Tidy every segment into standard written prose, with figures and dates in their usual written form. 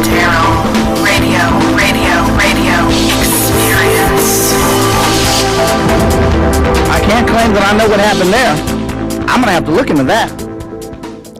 Darryl Radio Experience. I can't claim that I know what happened there. I'm going to have to look into that.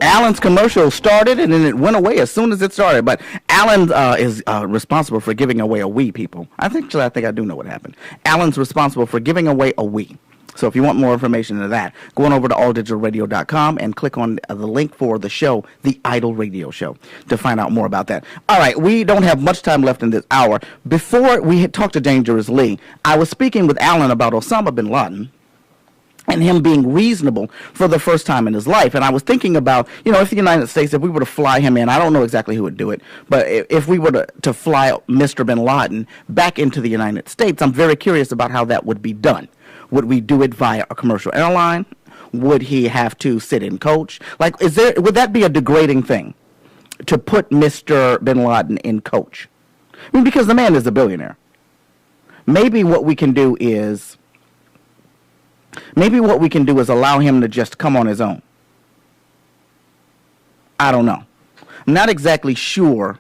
Alan's commercial started and then it went away as soon as it started. But Alan is responsible for giving away a Wii, people. I think I do know what happened. Alan's responsible for giving away a Wii. So if you want more information on that, go on over to alldigitalradio.com and click on the link for the show, The Idol Radio Show, to find out more about that. All right, we don't have much time left in this hour. Before we had talked to Dangerous Lee, I was speaking with Alan about Osama Bin Laden and him being reasonable for the first time in his life. And I was thinking about, if the United States, if we were to fly him in, I don't know exactly who would do it, but if we were to fly Mr. Bin Laden back into the United States, I'm very curious about how that would be done. Would we do it via a commercial airline? Would he have to sit in coach? Would that be a degrading thing to put Mr. Bin Laden in coach? I mean, because the man is a billionaire. Maybe what we can do is allow him to just come on his own. I don't know. I'm not exactly sure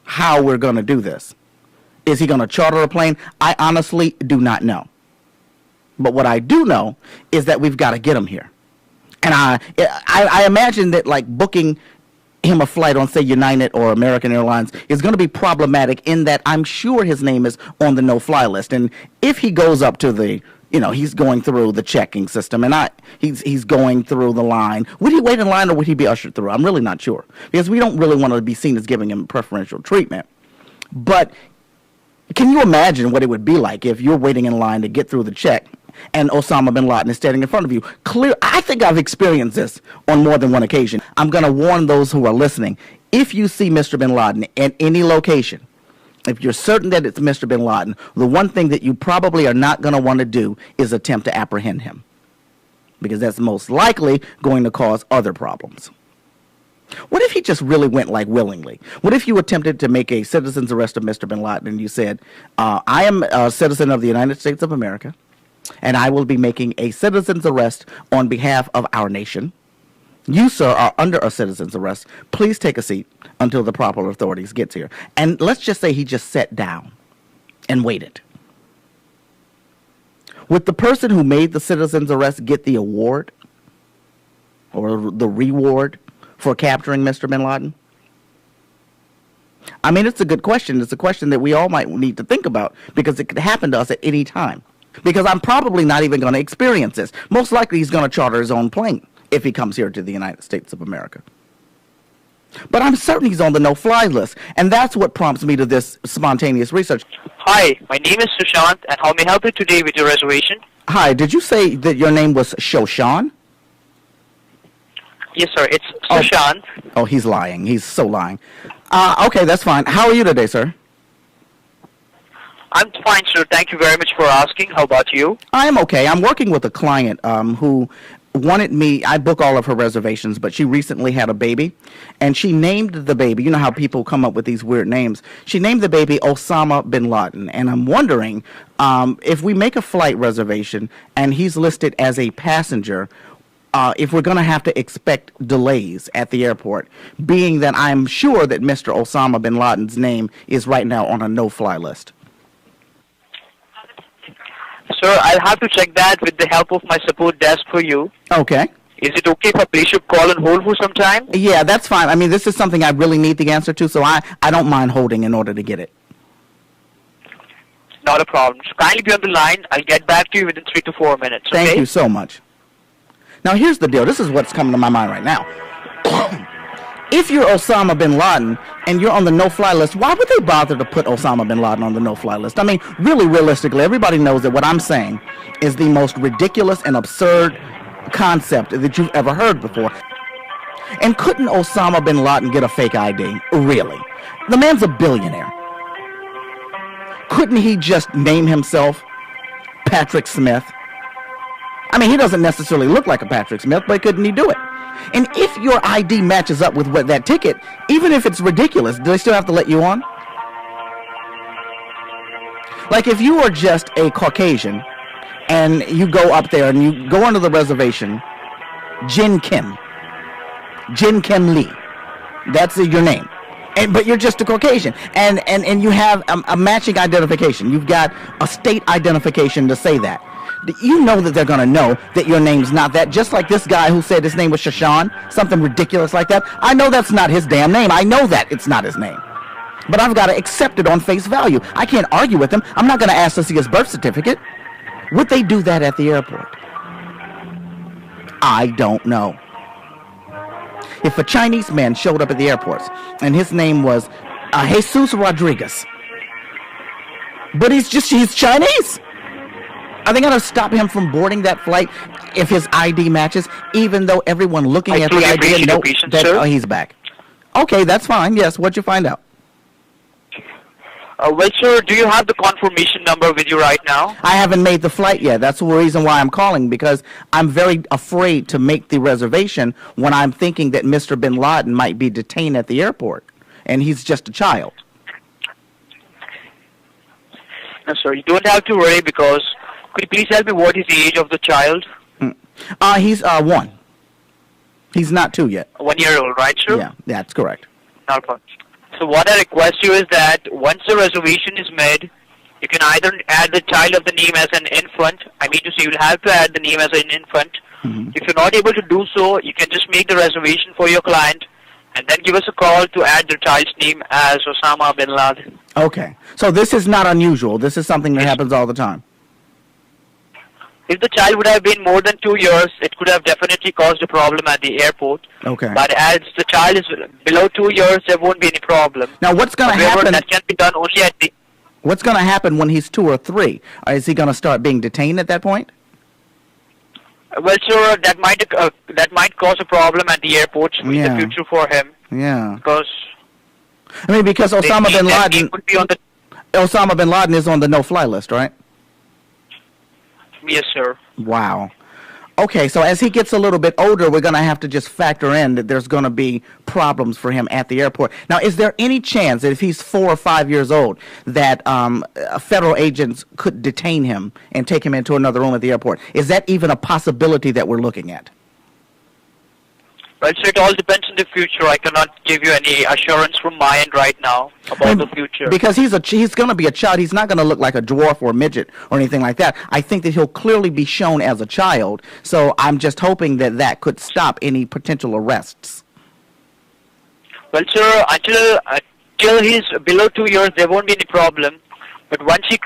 how we're going to do this. Is he going to charter a plane? I honestly do not know. But what I do know is that we've got to get him here. And I imagine that, booking him a flight on, say, United or American Airlines is going to be problematic in that I'm sure his name is on the no-fly list. And if he goes up to the he's going through the checking system, and he's going through the line. Would he wait in line or would he be ushered through? I'm really not sure, because we don't really want to be seen as giving him preferential treatment. But can you imagine what it would be like if you're waiting in line to get through the check and Osama Bin Laden is standing in front of you? I think I've experienced this on more than one occasion. I'm going to warn those who are listening. If you see Mr. Bin Laden at any location, if you're certain that it's Mr. Bin Laden, the one thing that you probably are not going to want to do is attempt to apprehend him, because that's most likely going to cause other problems. What if he just really went willingly? What if you attempted to make a citizen's arrest of Mr. Bin Laden and you said, I am a citizen of the United States of America, and I will be making a citizen's arrest on behalf of our nation. You, sir, are under a citizen's arrest. Please take a seat until the proper authorities get here. And let's just say he just sat down and waited. Would the person who made the citizen's arrest get the award or the reward for capturing Mr. Bin Laden? I mean, it's a good question. It's a question that we all might need to think about, because it could happen to us at any time. Because I'm probably not even going to experience this. Most likely he's going to charter his own plane if he comes here to the United States of America. But I'm certain he's on the no-fly list, and that's what prompts me to this spontaneous research. Hi, my name is Sushant, and how may I help you today with your reservation? Hi, did you say that your name was Shoshan? Yes, sir, it's Sushant. Oh, he's lying. He's so lying. Okay, that's fine. How are you today, sir? I'm fine, sir. Thank you very much for asking. How about you? I'm okay. I'm working with a client who wanted me. I book all of her reservations, but she recently had a baby, and she named the baby. You know how people come up with these weird names. She named the baby Osama Bin Laden, and I'm wondering if we make a flight reservation and he's listed as a passenger, if we're going to have to expect delays at the airport, being that I'm sure that Mr. Osama Bin Laden's name is right now on a no-fly list. Sir, I'll have to check that with the help of my support desk for you. Okay. Is it okay if I place your call on hold for some time? Yeah, that's fine. I mean, this is something I really need the answer to, so I don't mind holding in order to get it. Not a problem. Just kindly be on the line. I'll get back to you within 3 to 4 minutes, okay? Thank you so much. Now, here's the deal. This is what's coming to my mind right now. If you're Osama Bin Laden and you're on the no-fly list, why would they bother to put Osama Bin Laden on the no-fly list? I mean, really, realistically, everybody knows that what I'm saying is the most ridiculous and absurd concept that you've ever heard before. And couldn't Osama Bin Laden get a fake ID? Really? The man's a billionaire. Couldn't he just name himself Patrick Smith? I mean, he doesn't necessarily look like a Patrick Smith, but couldn't he do it? And if your ID matches up with that ticket, even if it's ridiculous, do they still have to let you on? Like if you are just a Caucasian and you go up there and you go onto the reservation, Jin Kim Lee, that's your name. but you're just a Caucasian, and you have a matching identification. You've got a state identification to say that. You know that they're going to know that your name's not that. Just like this guy who said his name was Shashan, something ridiculous like that. I know that's not his damn name. I know that it's not his name. But I've got to accept it on face value. I can't argue with him. I'm not going to ask to see his birth certificate. Would they do that at the airport? I don't know. If a Chinese man showed up at the airports and his name was Jesus Rodriguez, but he's Chinese, are they going to stop him from boarding that flight if his ID matches, even though everyone looking at the ID knows that he's back? Okay, that's fine. Yes, what'd you find out? Well, sir, do you have the confirmation number with you right now? I haven't made the flight yet. That's the reason why I'm calling, because I'm very afraid to make the reservation when I'm thinking that Mr. Bin Laden might be detained at the airport, and he's just a child. No, sir, you don't have to worry, because could you please tell me what is the age of the child? He's 1. He's not 2 yet. 1 year old, right, sir? Yeah, that's correct. Not a problem. So what I request you is that once the reservation is made, you can either add the child of the name as an infant. I mean to say you'll have to add the name as an infant. Mm-hmm. If you're not able to do so, you can just make the reservation for your client and then give us a call to add the child's name as Osama Bin Laden. Okay. So this is not unusual. This is something that happens all the time. If the child would have been more than 2 years, it could have definitely caused a problem at the airport. Okay. But as the child is below 2 years, there won't be any problem. Now, what's going to happen? That can be done only at the... What's going to happen when he's 2 or 3? Is he going to start being detained at that point? Well, sir, that might cause a problem at the airport in the future for him. Yeah. Because... I mean, because Osama Bin Laden... Could be on the... Osama Bin Laden is on the no-fly list, right? Yes, sir. Wow. Okay, so as he gets a little bit older, we're going to have to just factor in that there's going to be problems for him at the airport. Now, is there any chance that if he's 4 or 5 years old that federal agents could detain him and take him into another room at the airport? Is that even a possibility that we're looking at? Well, so it all depends on the future. I cannot give you any assurance from my end right now about the future. Because he's going to be a child. He's not going to look like a dwarf or a midget or anything like that. I think that he'll clearly be shown as a child. So I'm just hoping that that could stop any potential arrests. Well, sir, until he's below 2 years, there won't be any problem. But once he's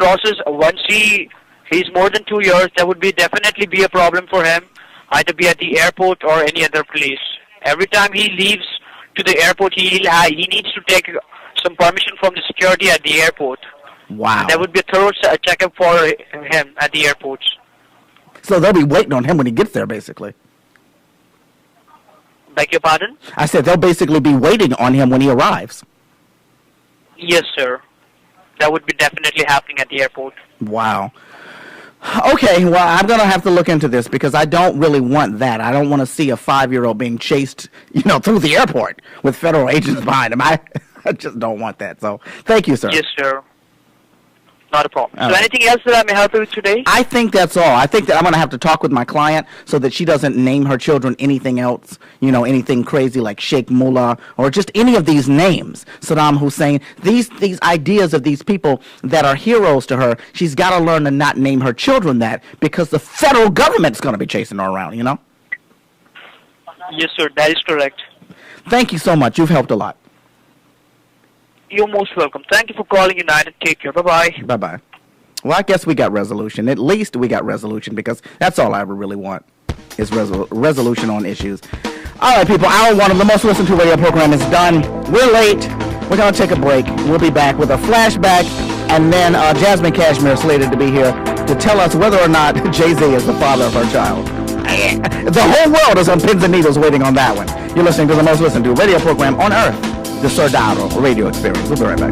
more than 2 years, there would definitely be a problem for him, either be at the airport or any other place. Every time he leaves to the airport, he needs to take some permission from the security at the airport. Wow. And there would be a thorough checkup for him at the airports. So they'll be waiting on him when he gets there, basically. Beg your pardon? I said they'll basically be waiting on him when he arrives. Yes, sir. That would be definitely happening at the airport. Wow. Okay, well, I'm going to have to look into this because I don't really want that. I don't want to see a 5-year-old being chased, through the airport with federal agents behind him. I just don't want that. So, thank you, sir. Yes, sir. Not a problem. So anything else that I may help you with today? I think that's all. I think that I'm going to have to talk with my client so that she doesn't name her children anything else, anything crazy like Sheikh Mullah or just any of these names, Saddam Hussein. These ideas of these people that are heroes to her, she's got to learn to not name her children that because the federal government's going to be chasing her around, Yes, sir. That is correct. Thank you so much. You've helped a lot. You're most welcome. Thank you for calling United. Take care. Bye-bye. Bye-bye. Well, I guess we got resolution. At least we got resolution because that's all I ever really want is resolution on issues. All right, people. Hour 1 of the most listened to radio program is done. We're late. We're going to take a break. We'll be back with a flashback. And then Jasmine Cashmere is slated to be here to tell us whether or not Jay-Z is the father of her child. The whole world is on pins and needles waiting on that one. You're listening to the most listened to radio program on Earth, the Darryl Radio Experience. We'll be right back.